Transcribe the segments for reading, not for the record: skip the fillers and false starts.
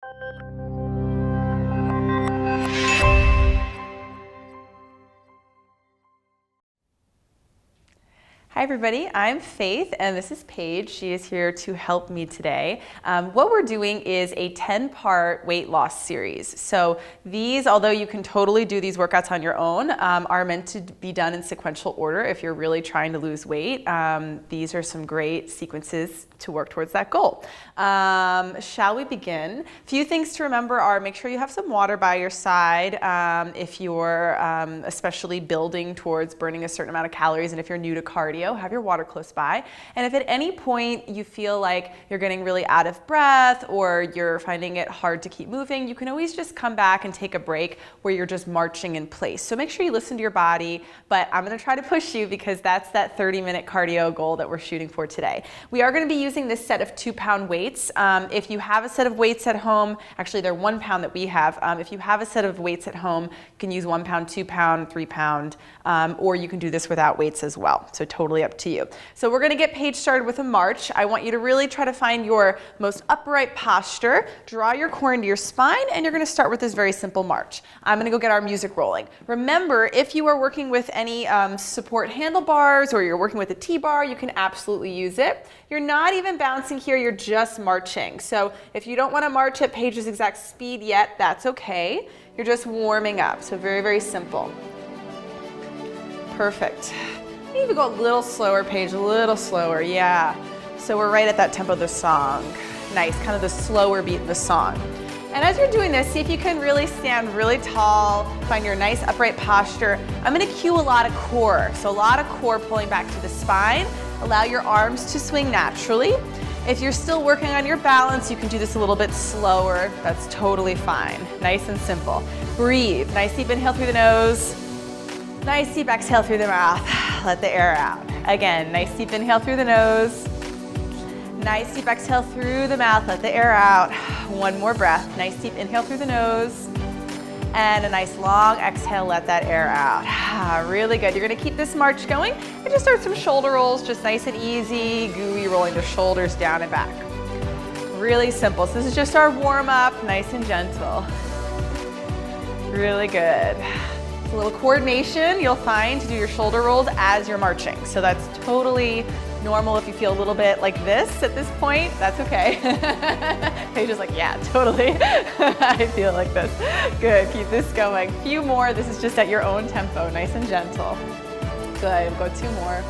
Hi everybody, I'm Faith and this is Paige. She is here to help me today. What we're doing is a 10-part weight loss series. So these, although you can totally do these workouts on your own, are meant to be done in sequential order if you're really trying to lose weight. These are some great sequences to work towards that goal. Shall we begin? A few things to remember are make sure you have some water by your side if you're especially building towards burning a certain amount of calories, and if you're new to cardio, have your water close by. And if at any point you feel like you're getting really out of breath or you're finding it hard to keep moving, you can always just come back and take a break where you're just marching in place. So make sure you listen to your body, but I'm gonna try to push you because that's that 30-minute cardio goal that we're shooting for today. We are gonna be using this set of 2-pound weights. If you have a set of weights at home, actually they're 1 pound that we have. If you have a set of weights at home, you can use 1 pound, 2 pound, 3 pound, or you can do this without weights as well. So totally up to you. So we're gonna get Paige started with a march. I want you to really try to find your most upright posture, draw your core into your spine, and you're gonna start with this very simple march. I'm gonna go get our music rolling. Remember, if you are working with any support handlebars or you're working with a T-bar, you can absolutely use it. You're not even bouncing here, you're just marching. So if you don't wanna march at Paige's exact speed yet, that's okay. You're just warming up, so very, very simple. Perfect. Even go a little slower, Paige, a little slower, yeah. So we're right at that tempo of the song. Nice, kind of the slower beat in the song. And as you're doing this, see if you can really stand really tall, find your nice upright posture. I'm gonna cue a lot of core. So a lot of core pulling back to the spine. Allow your arms to swing naturally. If you're still working on your balance, you can do this a little bit slower. That's totally fine. Nice and simple. Breathe. Nice deep inhale through the nose. Nice deep exhale through the mouth. Let the air out. Again, nice deep inhale through the nose. Nice deep exhale through the mouth. Let the air out. One more breath. Nice deep inhale through the nose. And a nice long exhale, let that air out. Really good. You're gonna keep this march going and just start some shoulder rolls, just nice and easy, gooey, rolling the shoulders down and back. Really simple. So this is just our warm up, nice and gentle. Really good. A little coordination you'll find to do your shoulder rolls as you're marching. So that's totally normal if you feel a little bit like this at this point, that's okay. Paige is like, yeah, totally. I feel like this. Good, keep this going. A few more, this is just at your own tempo, nice and gentle. Good, we'll go 2 more.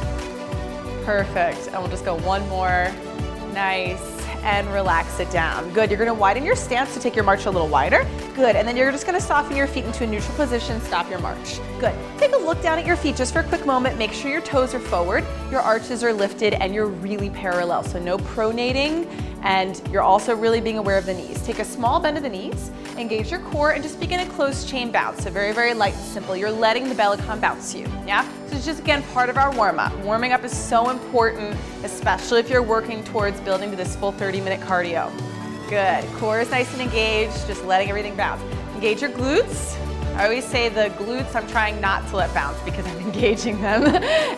Perfect, and we'll just go 1 more. Nice, and relax it down. Good, you're gonna widen your stance to take your march a little wider. Good, and then you're just gonna soften your feet into a neutral position, stop your march. Good, take a look down at your feet just for a quick moment. Make sure your toes are forward, your arches are lifted, and you're really parallel. So no pronating, and you're also really being aware of the knees. Take a small bend of the knees, engage your core, and just begin a closed chain bounce. So very, very light and simple. You're letting the Bellicon bounce you, yeah? So it's just, again, part of our warm-up. Warming up is so important, especially if you're working towards building to this full 30-minute cardio. Good, core is nice and engaged, just letting everything bounce. Engage your glutes. I always say the glutes I'm trying not to let bounce because I'm engaging them.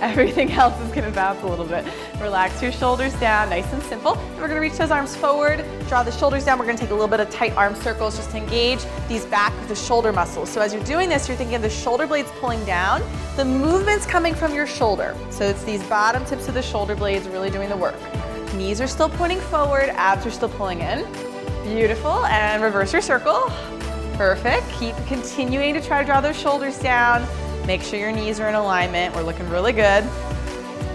Everything else is gonna bounce a little bit. Relax your shoulders down, nice and simple. And we're gonna reach those arms forward, draw the shoulders down. We're gonna take a little bit of tight arm circles just to engage these back of the shoulder muscles. So as you're doing this, you're thinking of the shoulder blades pulling down, the movement's coming from your shoulder. So it's these bottom tips of the shoulder blades really doing the work. Knees are still pointing forward, abs are still pulling in. Beautiful, and reverse your circle. Perfect, keep continuing to try to draw those shoulders down. Make sure your knees are in alignment. We're looking really good.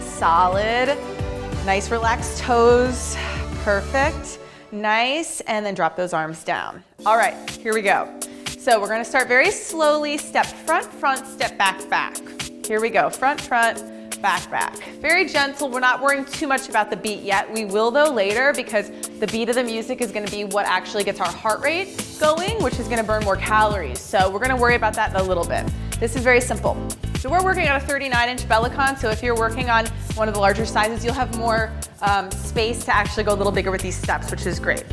Solid, nice relaxed toes. Perfect, nice, and then drop those arms down. All right, here we go. So we're gonna start very slowly, step front, front, step back, back. Here we go, front, front, back, back. Very gentle, we're not worrying too much about the beat yet. We will though later because the beat of the music is gonna be what actually gets our heart rate going, which is gonna burn more calories. So we're gonna worry about that in a little bit. This is very simple. So we're working on a 39-inch Bellicon, so if you're working on one of the larger sizes, you'll have more space to actually go a little bigger with these steps, which is great.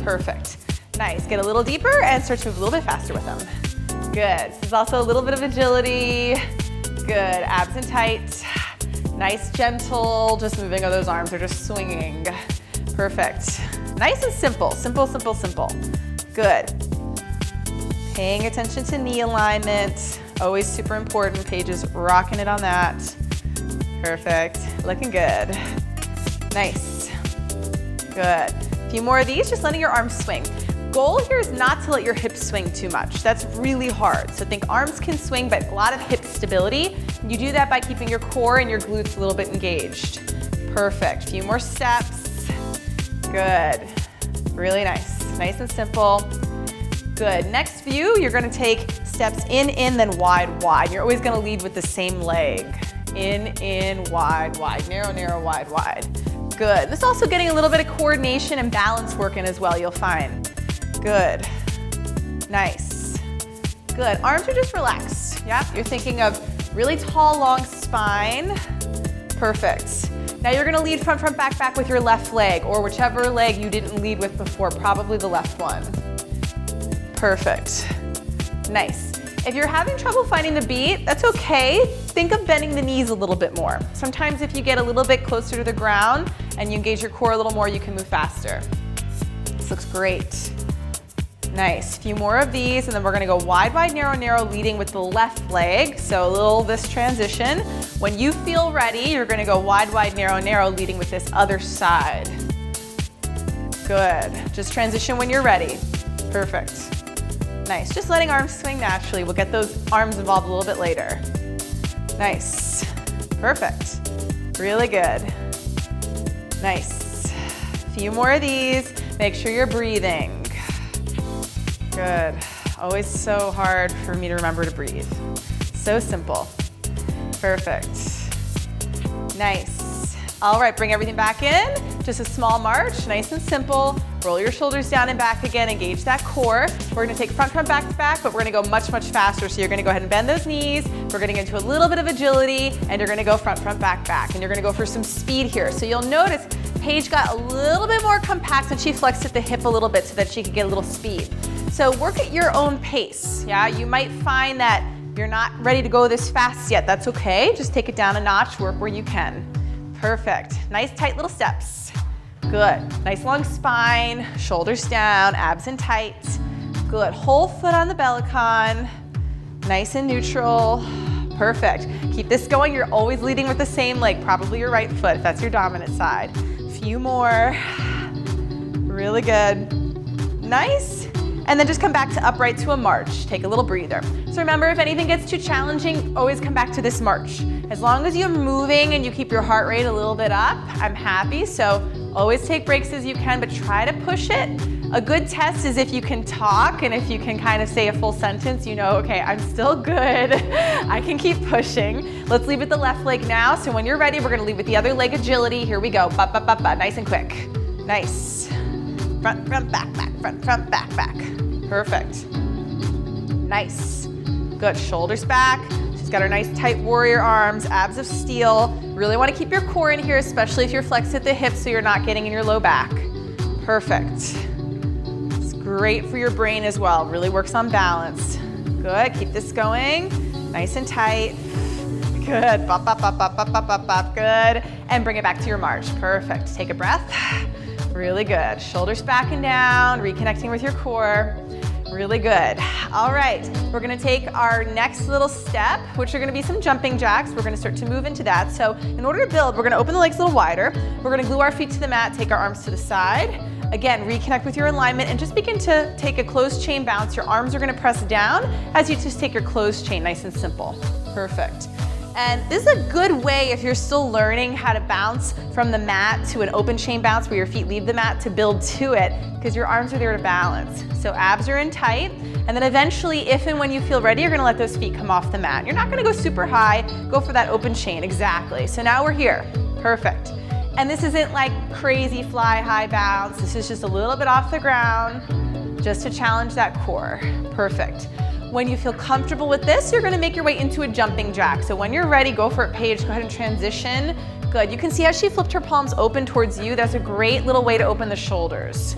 Perfect. Nice, get a little deeper and start to move a little bit faster with them. Good, this is also a little bit of agility. Good, abs in tight. Nice, gentle, just moving, those arms are just swinging. Perfect. Nice and simple, simple, simple, simple. Good. Paying attention to knee alignment, always super important. Paige is rocking it on that. Perfect, looking good. Nice, good. A few more of these, just letting your arms swing. Goal here is not to let your hips swing too much. That's really hard. So think arms can swing, but a lot of hip stability. You do that by keeping your core and your glutes a little bit engaged. Perfect, few more steps. Good, really nice. Nice and simple. Good, next few, you're gonna take steps in, then wide, wide. You're always gonna lead with the same leg. In, wide, wide, narrow, narrow, wide, wide. Good, this is also getting a little bit of coordination and balance working as well, you'll find. Good, nice, good. Arms are just relaxed, yep. You're thinking of really tall, long spine. Perfect. Now you're gonna lead front, front, back, back with your left leg, or whichever leg you didn't lead with before, probably the left one. Perfect, nice. If you're having trouble finding the beat, that's okay. Think of bending the knees a little bit more. Sometimes if you get a little bit closer to the ground and you engage your core a little more, you can move faster. This looks great. Nice, few more of these, and then we're gonna go wide, wide, narrow, narrow, leading with the left leg. So a little this transition. When you feel ready, you're gonna go wide, wide, narrow, narrow, leading with this other side. Good, just transition when you're ready. Perfect. Nice, just letting arms swing naturally. We'll get those arms involved a little bit later. Nice, perfect, really good. Nice, few more of these. Make sure you're breathing. Good, always so hard for me to remember to breathe. So simple, perfect, nice. All right, bring everything back in. Just a small march, nice and simple. Roll your shoulders down and back again, engage that core. We're gonna take front, front, back to back, but we're gonna go much, much faster. So you're gonna go ahead and bend those knees. We're gonna get into a little bit of agility, and you're gonna go front, front, back, back. And you're gonna go for some speed here. So you'll notice Paige got a little bit more compact and she flexed at the hip a little bit so that she could get a little speed. So work at your own pace, yeah? You might find that you're not ready to go this fast yet. That's okay, just take it down a notch, work where you can. Perfect, nice tight little steps. Good, nice long spine, shoulders down, abs in tight. Good, whole foot on the Bellicon. Nice and neutral, perfect. Keep this going, you're always leading with the same leg, probably your right foot if that's your dominant side. Few more, really good. Nice, and then just come back to upright to a march. Take a little breather. So remember, if anything gets too challenging, always come back to this march. As long as you're moving and you keep your heart rate a little bit up, I'm happy. So always take breaks as you can, but try to push it. A good test is if you can talk and if you can kind of say a full sentence, you know, okay, I'm still good. I can keep pushing. Let's lead with the left leg now. So when you're ready, we're gonna lead with the other leg agility. Here we go, ba, ba, ba, ba. Nice and quick. Nice. Front, front, back, back, front, front, back, back. Perfect. Nice. Good, shoulders back. She's got her nice tight warrior arms, abs of steel. Really wanna keep your core in here, especially if you're flexed at the hips so you're not getting in your low back. Perfect. It's great for your brain as well. Really works on balance. Good, keep this going. Nice and tight. Good, bop, bop, bop, bop, bop, bop, bop, bop. Good, and bring it back to your march. Perfect, take a breath. Really good, shoulders back and down, reconnecting with your core. Really good. All right, we're gonna take our next little step, which are gonna be some jumping jacks. We're gonna start to move into that. So in order to build, we're gonna open the legs a little wider. We're gonna glue our feet to the mat, take our arms to the side. Again, reconnect with your alignment and just begin to take a closed chain bounce. Your arms are gonna press down as you just take your closed chain, nice and simple. Perfect. And this is a good way if you're still learning how to bounce from the mat to an open chain bounce where your feet leave the mat to build to it because your arms are there to balance. So abs are in tight, and then eventually, if and when you feel ready, you're gonna let those feet come off the mat. You're not gonna go super high, go for that open chain, exactly. So now we're here, perfect. And this isn't like crazy fly high bounce. This is just a little bit off the ground, just to challenge that core, perfect. When you feel comfortable with this, you're gonna make your way into a jumping jack. So when you're ready, go for it, Paige. Go ahead and transition. Good, you can see how she flipped her palms open towards you. That's a great little way to open the shoulders.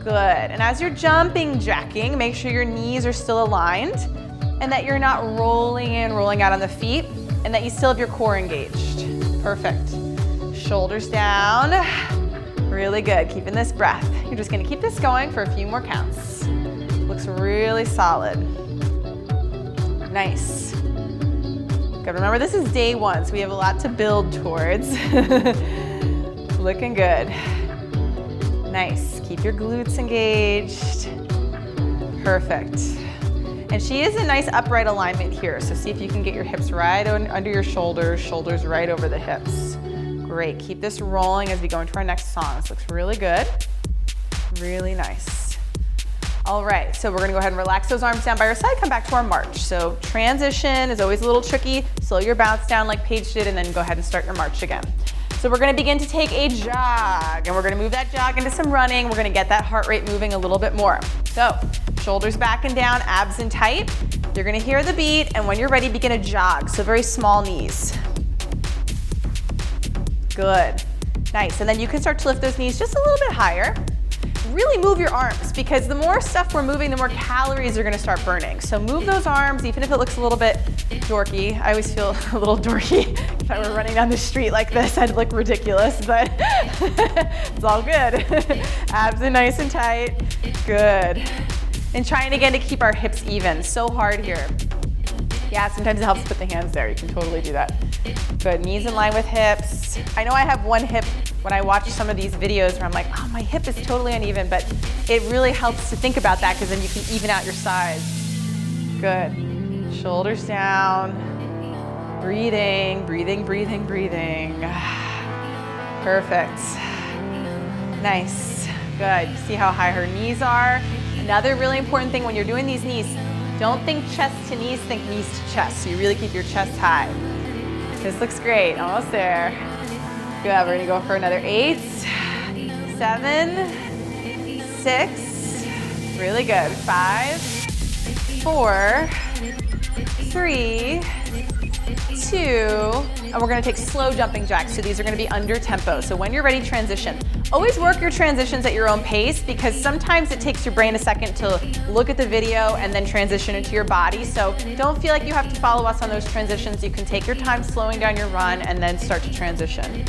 Good, and as you're jumping jacking, make sure your knees are still aligned and that you're not rolling in, rolling out on the feet, and that you still have your core engaged. Perfect. Shoulders down. Really good, keeping this breath. You're just gonna keep this going for a few more counts. looks really solid. Nice. Good, remember this is day one, so we have a lot to build towards. Looking good. Nice, keep your glutes engaged. Perfect. And she is a nice upright alignment here, so see if you can get your hips right under your shoulders, shoulders right over the hips. Great, keep this rolling as we go into our next song. This looks really good, really nice. All right, so we're gonna go ahead and relax those arms down by your side, come back to our march. So transition is always a little tricky. Slow your bounce down like Paige did, and then go ahead and start your march again. So we're gonna begin to take a jog, and we're gonna move that jog into some running. We're gonna get that heart rate moving a little bit more. So, shoulders back and down, abs in tight. You're gonna hear the beat, and when you're ready, begin a jog. So very small knees. Good, nice. And then you can start to lift those knees just a little bit higher. Really move your arms, because the more stuff we're moving, the more calories are gonna start burning. So move those arms, even if it looks a little bit dorky. I always feel a little dorky. If I were running down the street like this, I'd look ridiculous, but it's all good. Abs are nice and tight. Good. And trying again to keep our hips even. So hard here. Yeah, sometimes it helps to put the hands there. You can totally do that. Good, knees in line with hips. I know I have one hip when I watch some of these videos where I'm like, oh, my hip is totally uneven, but it really helps to think about that, because then you can even out your sides. Good. Shoulders down. Breathing, breathing, breathing, breathing. Perfect. Nice. Good. See how high her knees are? Another really important thing when you're doing these knees, don't think chest to knees, think knees to chest. So you really keep your chest high. This looks great, almost there. Good, we're gonna go for another 8, 7, 6, really good. 5, 4, 3, 2, and we're gonna take slow jumping jacks. So these are gonna be under tempo. So when you're ready, transition. Always work your transitions at your own pace, because sometimes it takes your brain a second to look at the video and then transition into your body. So don't feel like you have to follow us on those transitions. You can take your time slowing down your run and then start to transition.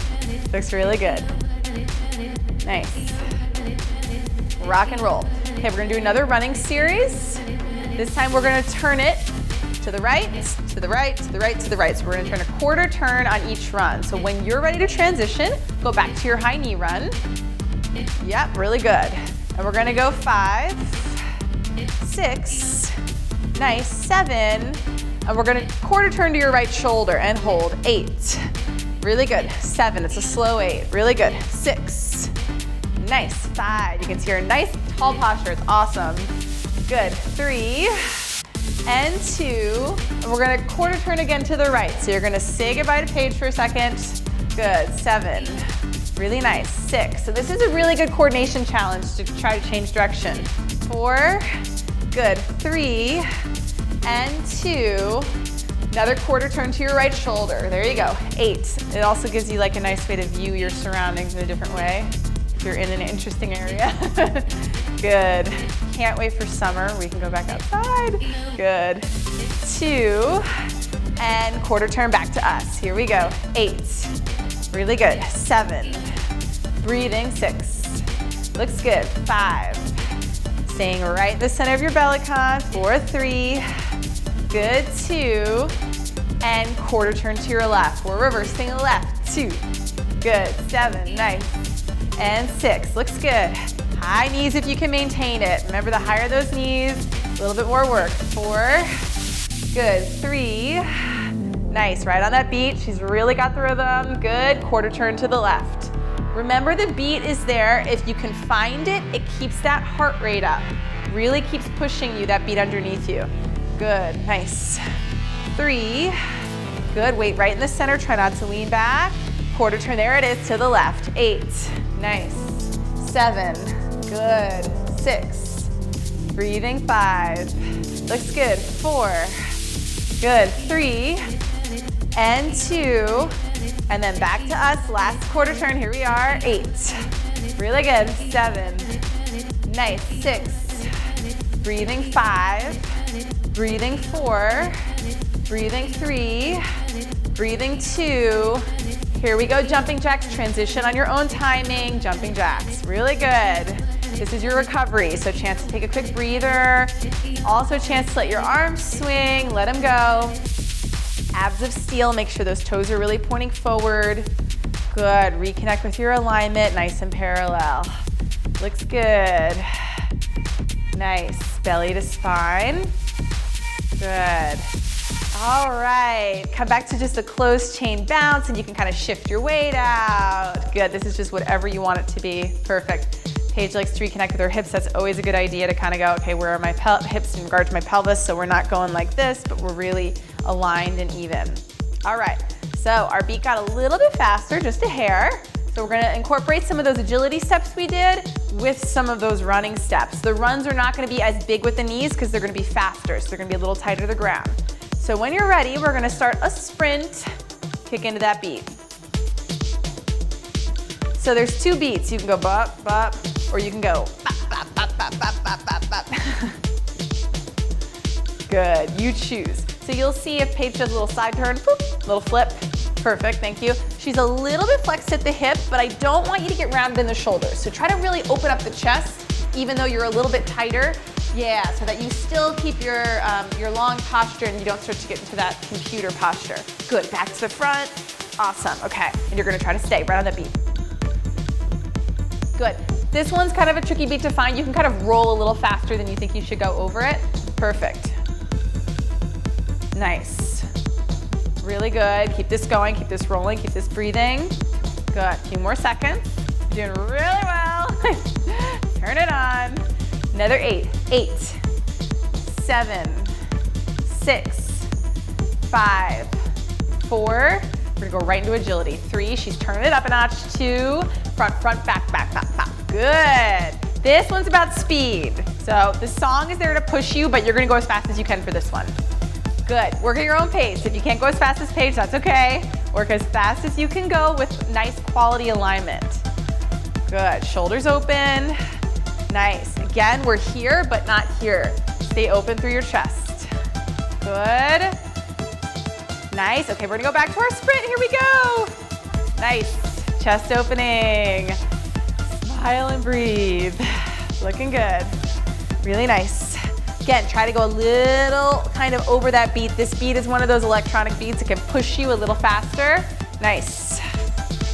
Looks really good. Nice. Rock and roll. Okay, we're gonna do another running series. This time we're gonna turn it to the right, to the right, to the right, to the right. So we're gonna turn a quarter turn on each run. So when you're ready to transition, go back to your high knee run. Yep, really good. And we're gonna go 5, 6, nice, 7, and we're gonna quarter turn to your right shoulder and hold. 8, really good. 7, it's a slow 8, really good. 6, nice. 5, you can see our nice tall posture, it's awesome. Good. 3, and 2, and we're gonna quarter turn again to the right. So you're gonna say goodbye to Paige for a second. Good, 7, really nice. 6, so this is a really good coordination challenge to try to change direction. 4, good, 3, and 2, another quarter turn to your right shoulder. There you go, 8. It also gives you like a nice way to view your surroundings in a different way if you're in an interesting area. Good. Can't wait for summer. We can go back outside. Good. 2, and quarter turn back to us. Here we go. 8, really good. 7, breathing. 6, looks good. 5, staying right in the center of your belly con. 4, 3, good. 2, and quarter turn to your left. We're reversing left. 2, good. 7, nice. And 6, looks good. High knees if you can maintain it. Remember, the higher those knees, a little bit more work. 4, good. 3, nice, right on that beat. She's really got the rhythm. Good, quarter turn to the left. Remember, the beat is there. If you can find it, it keeps that heart rate up. Really keeps pushing you, that beat underneath you. Good, nice. 3, good, weight right in the center. Try not to lean back. Quarter turn, there it is, to the left. 8, nice. 7, good. 6, breathing. 5, looks good. 4, good. 3, and 2, and then back to us. Last quarter turn, here we are. 8, really good. 7, nice. 6, breathing. 5, breathing. 4, breathing. 3, breathing. 2, here we go, jumping jacks. Transition on your own timing, jumping jacks, really good. This is your recovery, so chance to take a quick breather. Also a chance to let your arms swing, let them go. Abs of steel, make sure those toes are really pointing forward. Good, reconnect with your alignment, nice and parallel. Looks good. Nice, belly to spine. Good. All right, come back to just a closed chain bounce and you can kind of shift your weight out. Good, this is just whatever you want it to be. Perfect. Paige likes to reconnect with her hips. That's always a good idea to kind of go, okay, where are my hips in regard to my pelvis? So we're not going like this, but we're really aligned and even. All right, so our beat got a little bit faster, just a hair. So we're gonna incorporate some of those agility steps we did with some of those running steps. The runs are not gonna be as big with the knees because they're gonna be faster, so they're gonna be a little tighter to the ground. So when you're ready, we're gonna start a sprint, kick into that beat. So there's two beats. You can go bop, bop, or you can go bop, bop, bop, bop, bop, bop, bop, bop. Good, you choose. So you'll see if Paige does a little side turn, boop, little flip. Perfect, thank you. She's a little bit flexed at the hip, but I don't want you to get rounded in the shoulders. So try to really open up the chest, even though you're a little bit tighter. Yeah, so that you still keep your long posture and you don't start to get into that computer posture. Good, back to the front. Awesome, okay. And you're gonna try to stay right on that beat. Good. This one's kind of a tricky beat to find. You can kind of roll a little faster than you think you should go over it. Perfect. Nice. Really good. Keep this going, keep this rolling, keep this breathing. Good, a few more seconds. You're doing really well. Turn it on. Another 8, 8, 7, 6, 5, 4. We're gonna go right into agility. 3, she's turning it up a notch. 2, front, front, back, back, back, back. Good. This one's about speed. So the song is there to push you, but you're gonna go as fast as you can for this one. Good, work at your own pace. If you can't go as fast as Paige, that's okay. Work as fast as you can go with nice quality alignment. Good, shoulders open. Nice. Again, we're here, but not here. Stay open through your chest. Good. Nice. Okay, we're gonna go back to our sprint. Here we go. Nice. Chest opening. Smile and breathe. Looking good. Really nice. Again, try to go a little kind of over that beat. This beat is one of those electronic beats that can push you a little faster. Nice.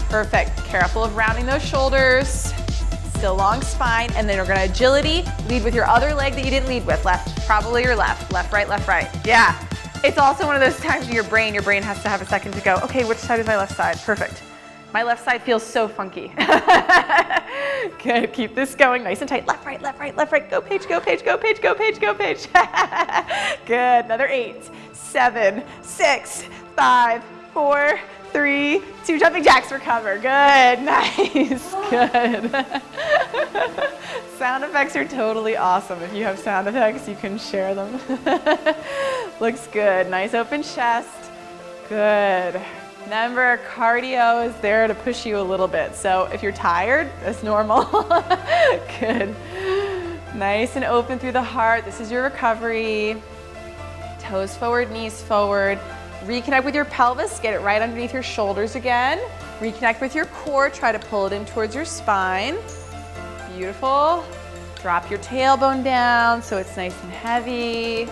Perfect. Careful of rounding those shoulders. Still long spine, and then we're gonna agility, lead with your other leg that you didn't lead with. Left, probably your left, left, right, left, right. Yeah, it's also one of those times in your brain has to have a second to go, okay, which side is my left side? Perfect. My left side feels so funky. Good, keep this going nice and tight. Left, right, left, right, left, right. Go Paige, go Paige, go Paige, go Paige, go Paige. Good, another 8, 7, 6, 5, 4, 3, 2, jumping jacks, recover. Good, nice, good. Sound effects are totally awesome. If you have sound effects, you can share them. Looks good, nice open chest. Good. Remember, cardio is there to push you a little bit. So if you're tired, that's normal. Good. Nice and open through the heart. This is your recovery. Toes forward, knees forward. Reconnect with your pelvis, get it right underneath your shoulders again. Reconnect with your core, try to pull it in towards your spine. Beautiful. Drop your tailbone down so it's nice and heavy.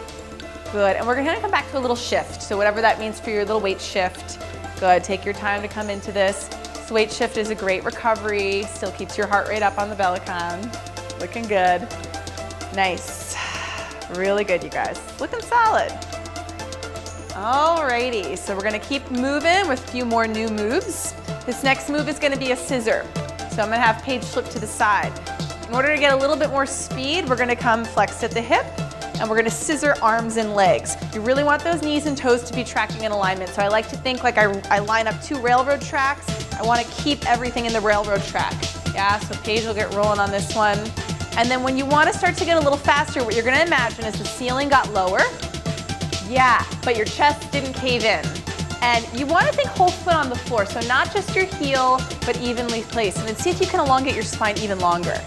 Good, and we're gonna come back to a little shift. So whatever that means for your little weight shift. Good, take your time to come into this. This weight shift is a great recovery, still keeps your heart rate up on the Bellicon. Looking good. Nice. Really good, you guys. Looking solid. Alrighty, so we're gonna keep moving with a few more new moves. This next move is gonna be a scissor. So I'm gonna have Paige flip to the side. In order to get a little bit more speed, we're gonna come flexed at the hip, and we're gonna scissor arms and legs. You really want those knees and toes to be tracking in alignment. So I like to think like I line up 2 railroad tracks. I wanna keep everything in the railroad track. Yeah, so Paige will get rolling on this one. And then when you wanna start to get a little faster, what you're gonna imagine is the ceiling got lower. Yeah, but your chest didn't cave in. And you wanna think whole foot on the floor. So not just your heel, but evenly placed. And then see if you can elongate your spine even longer.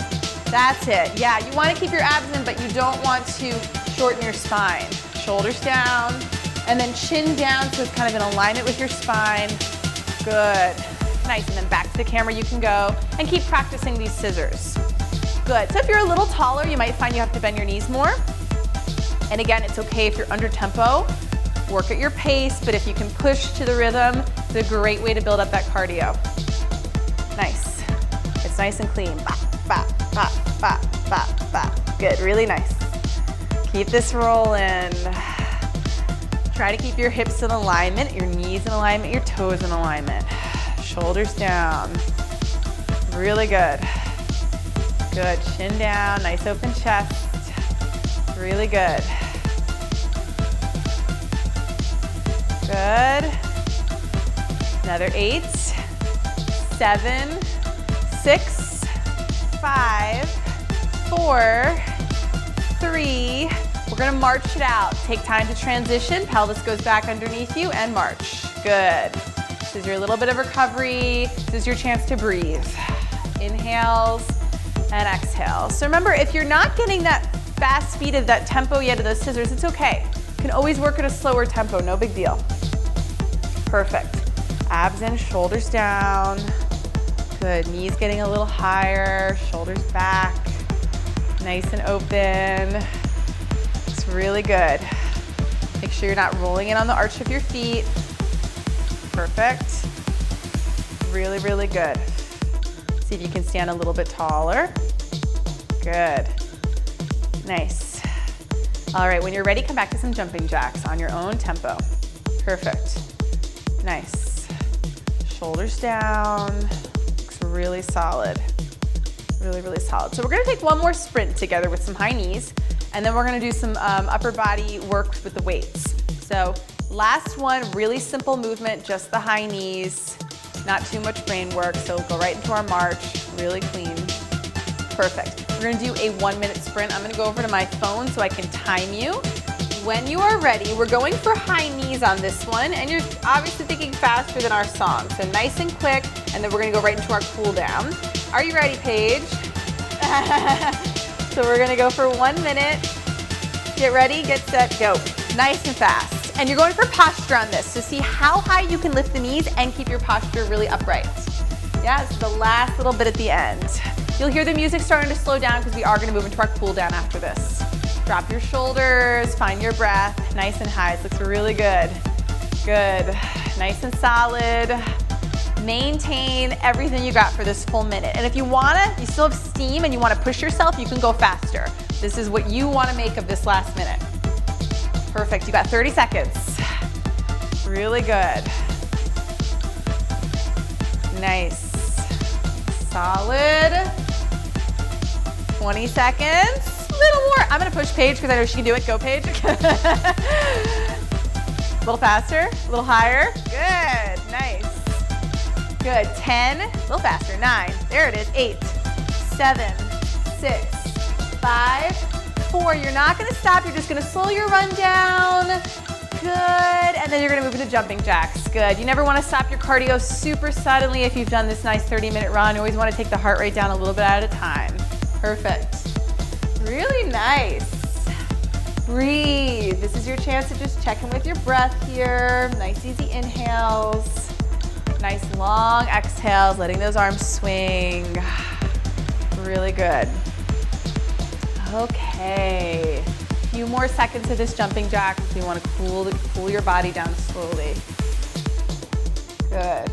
That's it. Yeah, you want to keep your abs in, but you don't want to shorten your spine. Shoulders down, and then chin down so it's kind of in alignment with your spine. Good. Nice, and then back to the camera you can go, and keep practicing these scissors. Good. So if you're a little taller, you might find you have to bend your knees more. And again, it's okay if you're under tempo. Work at your pace, but if you can push to the rhythm, it's a great way to build up that cardio. Nice. It's nice and clean. Ba, ba, ba, ba, ba, ba. Good, really nice. Keep this rolling. Try to keep your hips in alignment, your knees in alignment, your toes in alignment. Shoulders down. Really good. Good, chin down, nice open chest. Really good. Good. Another 8, 7, 6, 5, 4, 3. We're gonna march it out. Take time to transition. Pelvis goes back underneath you and march. Good. This is your little bit of recovery. This is your chance to breathe. Inhales and exhales. So remember, if you're not getting that fast speed of that tempo yet of those scissors, it's okay. You can always work at a slower tempo, no big deal. Perfect. Abs in, shoulders down. Good, knees getting a little higher, shoulders back. Nice and open. It's really good. Make sure you're not rolling in on the arch of your feet. Perfect. Really, really good. See if you can stand a little bit taller. Good. Nice. All right, when you're ready, come back to some jumping jacks on your own tempo. Perfect. Nice. Shoulders down. Looks really solid. Really, really solid. So we're gonna take one more sprint together with some high knees, and then we're gonna do some upper body work with the weights. So last one, really simple movement, just the high knees, not too much brain work. So we'll go right into our march, really clean. Perfect. We're gonna do a 1-minute sprint. I'm gonna go over to my phone so I can time you. When you are ready, we're going for high knees on this one, and you're obviously thinking faster than our song. So nice and quick, and then we're gonna go right into our cool down. Are you ready, Paige? So we're gonna go for 1 minute. Get ready, get set, go. Nice and fast. And you're going for posture on this. So see how high you can lift the knees and keep your posture really upright. Yeah, this is the last little bit at the end. You'll hear the music starting to slow down because we are gonna move into our cool down after this. Drop your shoulders, find your breath, nice and high. This looks really good. Good, nice and solid. Maintain everything you got for this full minute. And if you you still have steam and you wanna push yourself, you can go faster. This is what you wanna make of this last minute. Perfect, you got 30 seconds. Really good. Nice, solid. 20 seconds. A little more. I'm gonna push Paige because I know she can do it. Go, Paige. A little faster, a little higher. Good, nice. Good, 10, a little faster, 9. There it is, 8, 7, 6, 5, 4. You're not gonna stop, you're just gonna slow your run down. Good, and then you're gonna move into jumping jacks. Good, you never wanna stop your cardio super suddenly if you've done this nice 30-minute run. You always wanna take the heart rate down a little bit at a time. Perfect. Really nice. Breathe. This is your chance to just check in with your breath here. Nice easy inhales. Nice long exhales, letting those arms swing. Really good. Okay. A few more seconds of this jumping jack if you want to cool your body down slowly. Good.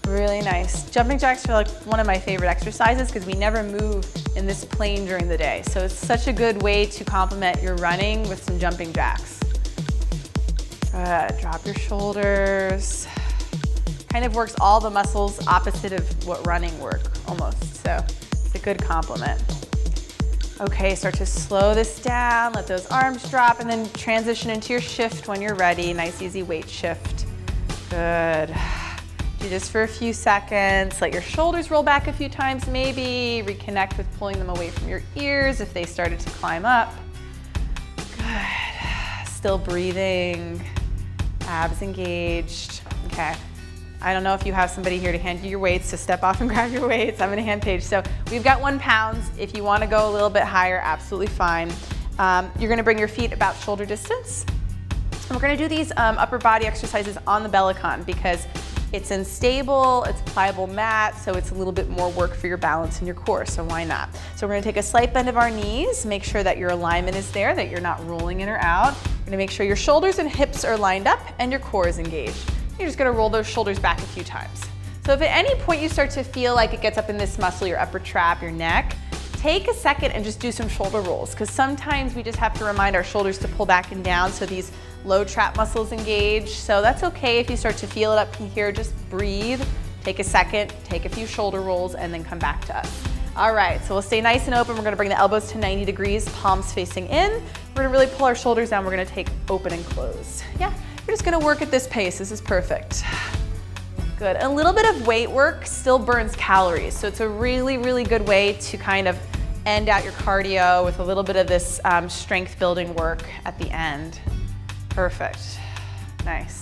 Really nice. Jumping jacks are like one of my favorite exercises because we never move in this plane during the day. So it's such a good way to complement your running with some jumping jacks. Good. Drop your shoulders. Kind of works all the muscles opposite of what running work almost. So it's a good complement. Okay, start to slow this down. Let those arms drop and then transition into your shift when you're ready. Nice easy weight shift. Good. Do this for a few seconds. Let your shoulders roll back a few times maybe. Reconnect with pulling them away from your ears if they started to climb up. Good. Still breathing. Abs engaged. Okay. I don't know if you have somebody here to hand you your weights, so step off and grab your weights. I'm gonna hand Paige. So we've got 1 pound. If you wanna go a little bit higher, absolutely fine. You're gonna bring your feet about shoulder distance. And we're gonna do these upper body exercises on the Bellicon because It's unstable, it's a pliable mat, so it's a little bit more work for your balance and your core, so why not? So we're gonna take a slight bend of our knees, make sure that your alignment is there, that you're not rolling in or out. You're gonna make sure your shoulders and hips are lined up and your core is engaged. You're just gonna roll those shoulders back a few times. So if at any point you start to feel like it gets up in this muscle, your upper trap, your neck, take a second and just do some shoulder rolls, because sometimes we just have to remind our shoulders to pull back and down so these low trap muscles engage. So that's okay if you start to feel it up here, just breathe, take a second, take a few shoulder rolls, and then come back to us. All right, so we'll stay nice and open. We're gonna bring the elbows to 90 degrees, palms facing in. We're gonna really pull our shoulders down. We're gonna take open and close. Yeah, you're just gonna work at this pace. This is perfect. Good. A little bit of weight work still burns calories, so it's a really, really good way to kind of end out your cardio with a little bit of this strength building work at the end. Perfect. Nice.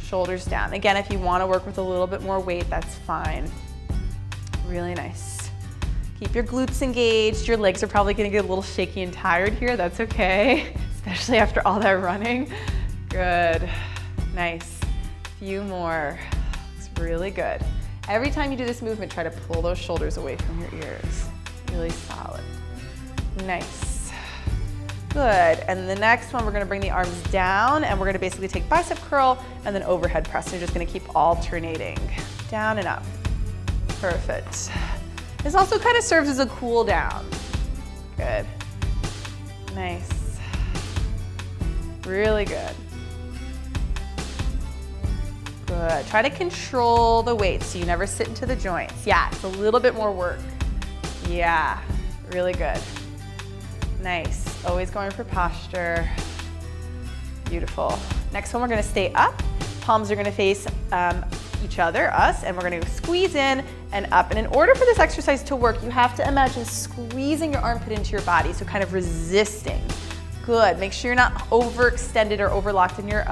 Shoulders down. Again, if you want to work with a little bit more weight, that's fine. Really nice. Keep your glutes engaged. Your legs are probably going to get a little shaky and tired here. That's okay, especially after all that running. Good. Nice. Few more. Really good. Every time you do this movement, try to pull those shoulders away from your ears. Really solid. Nice. Good. And the next one, we're going to bring the arms down and we're going to basically take bicep curl and then overhead press. You're just going to keep alternating down and up. Perfect. This also kind of serves as a cool down. Good. Nice. Really good. Good. Try to control the weight so you never sit into the joints. Yeah, it's a little bit more work. Yeah, really good. Nice. Always going for posture. Beautiful. Next one, we're going to stay up. Palms are going to face each other, us, and we're going to squeeze in and up. And in order for this exercise to work, you have to imagine squeezing your armpit into your body, so kind of resisting. Good. Make sure you're not overextended or overlocked in your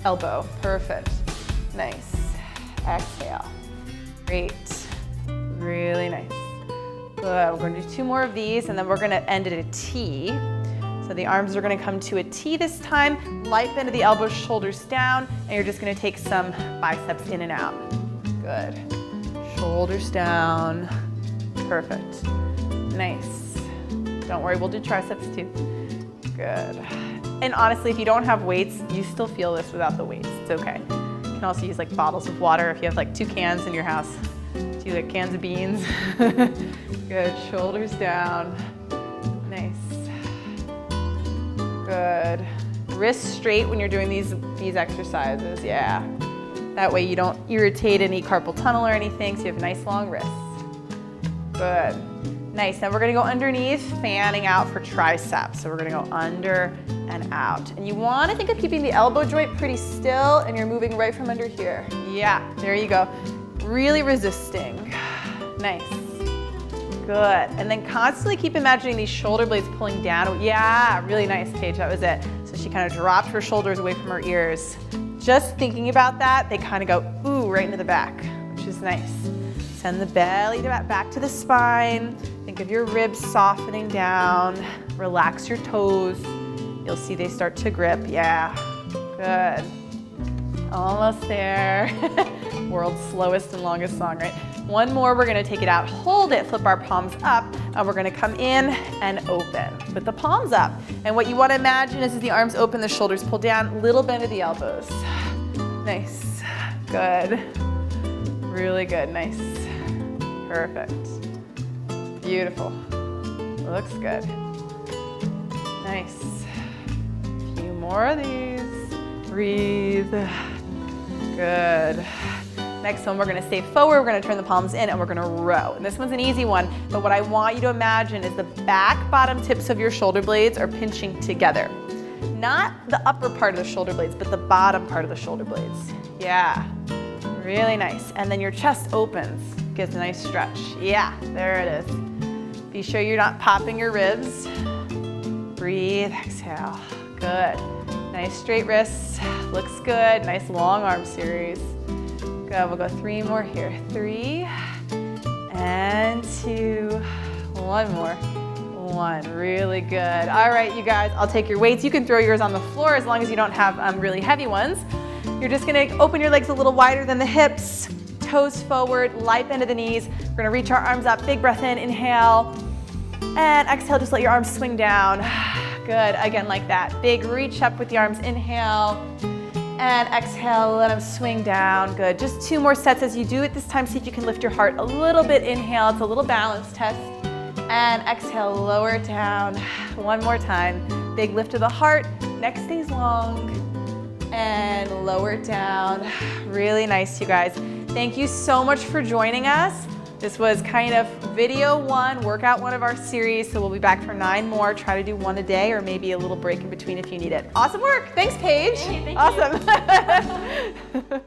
elbow. Perfect. Nice. Exhale. Great. Really nice. Good. We're going to do 2 more of these and then we're going to end at a T. So the arms are going to come to a T this time. Light bend of the elbows, shoulders down, and you're just going to take some biceps in and out. Good. Shoulders down. Perfect. Nice. Don't worry, we'll do triceps too. Good. And honestly, if you don't have weights, you still feel this without the weights. It's okay. You can also use like bottles of water if you have like 2 cans in your house. 2 like cans of beans. Good. Shoulders down. Nice. Good. Wrists straight when you're doing these exercises. Yeah. That way you don't irritate any carpal tunnel or anything, so you have nice long wrists. Good. Nice. Then we're going to go underneath, fanning out for triceps. So we're going to go under and out. And you want to think of keeping the elbow joint pretty still, and you're moving right from under here. Yeah, there you go. Really resisting. Nice. Good. And then constantly keep imagining these shoulder blades pulling down. Yeah, really nice, Paige. That was it. So she kind of dropped her shoulders away from her ears. Just thinking about that, they kind of go, ooh, right into the back, which is nice. Send the belly back to the spine. Think of your ribs softening down. Relax your toes. You'll see they start to grip. Yeah, good. Almost there. World's slowest and longest song, right? One more, we're gonna take it out, hold it, flip our palms up, and we're gonna come in and open with the palms up. And what you wanna imagine is as the arms open, the shoulders pull down, little bend of the elbows. Nice, good. Really good, nice. Perfect. Beautiful. Looks good. Nice. A few more of these. Breathe. Good. Next one, we're gonna stay forward, we're gonna turn the palms in, and we're gonna row. And this one's an easy one, but what I want you to imagine is the back bottom tips of your shoulder blades are pinching together. Not the upper part of the shoulder blades, but the bottom part of the shoulder blades. Yeah, really nice. And then your chest opens, gets a nice stretch. Yeah, there it is. Be sure you're not popping your ribs. Breathe, exhale, good. Nice straight wrists, looks good. Nice long arm series. Good, we'll go 3 more here. 3 and 2, 1 more. 1, really good. All right, you guys, I'll take your weights. You can throw yours on the floor as long as you don't have really heavy ones. You're just gonna open your legs a little wider than the hips, toes forward, light bend of the knees. We're gonna reach our arms up, big breath in, inhale, and exhale, just let your arms swing down. Good, again like that. Big reach up with the arms, inhale, and exhale, let them swing down. Good, just 2 more sets as you do it this time. See if you can lift your heart a little bit. Inhale, it's a little balance test. And exhale, lower it down. 1 more time. Big lift of the heart, neck stays long. And lower it down. Really nice, you guys. Thank you so much for joining us. This was kind of video 1, workout 1 of our series, so we'll be back for 9 more. Try to do 1 a day or maybe a little break in between if you need it. Awesome work. Thanks, Paige. Hey, thank awesome. you.